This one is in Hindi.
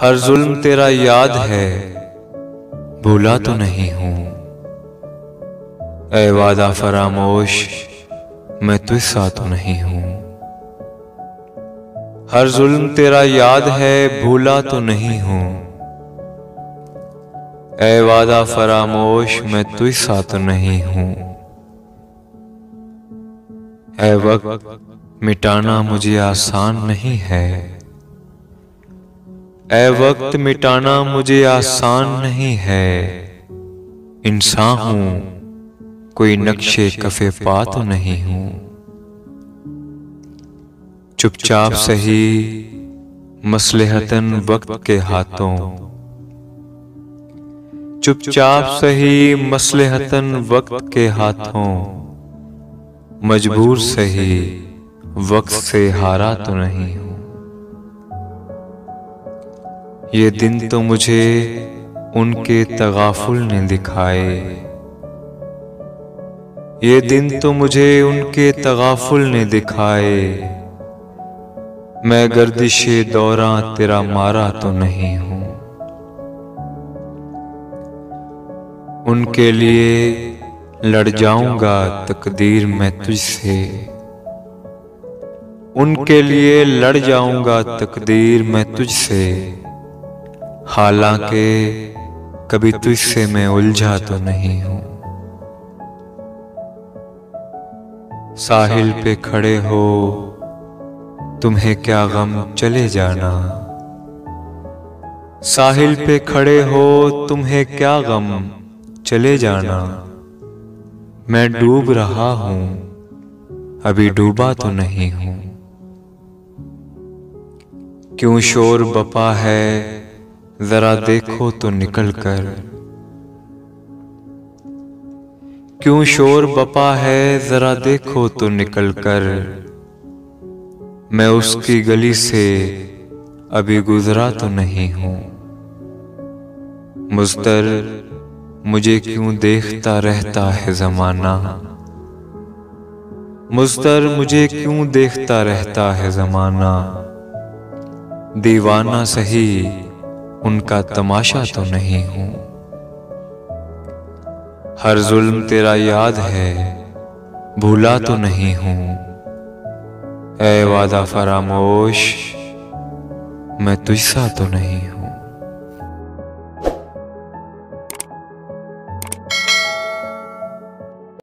हर जुल्म तेरा याद है, भूला तो नहीं हूँ। ऐ वादा फरामोश, मैं तुझसा तो नहीं हूँ। हर जुल्म तेरा याद है, भूला तो नहीं हूँ। ऐ वादा फरामोश, मैं तुझसा तो नहीं हूँ। ऐ वक्त मिटाना मुझे आसान नहीं है। ऐ वक्त मिटाना मुझे आसान नहीं है। इंसान हूँ, कोई नक्शे कफे पा तो नहीं हूँ। चुपचाप सही मसलहतन वक्त के हाथों, चुपचाप सही मसलहतन वक्त के हाथों। मजबूर सही वक्त से हारा तो नहीं हूँ। ये दिन तो मुझे उनके तगाफुल ने दिखाए। ये दिन तो मुझे उनके तगाफुल ने दिखाए। मैं गर्दिशे दौरां तेरा मारा तो नहीं हूँ। उनके लिए लड़ जाऊंगा तकदीर मैं तुझसे। उनके लिए लड़ जाऊंगा तकदीर मैं तुझसे। हालांकि कभी तुझसे मैं उलझा तो नहीं हूँ। साहिल पे खड़े हो तुम्हें क्या गम चले जाना। साहिल पे खड़े हो तुम्हें क्या गम चले जाना। मैं डूब रहा हूँ, अभी डूबा तो नहीं हूँ। क्यों शोर बपा है, जरा देखो तो निकल कर। क्यों शोर बपा है, जरा देखो तो निकल कर। मैं उसकी गली से अभी गुजरा तो नहीं हूँ। मुज़्तर मुझे क्यों देखता रहता है ज़माना। मुज़्तर मुझे क्यों देखता रहता है ज़माना। दीवाना सही उनका तमाशा तो नहीं हूँ। हर जुल्म तेरा याद है, भूला तो नहीं हूँ। ऐ वादा फरामोश, मैं तुझसा तो नहीं हूँ।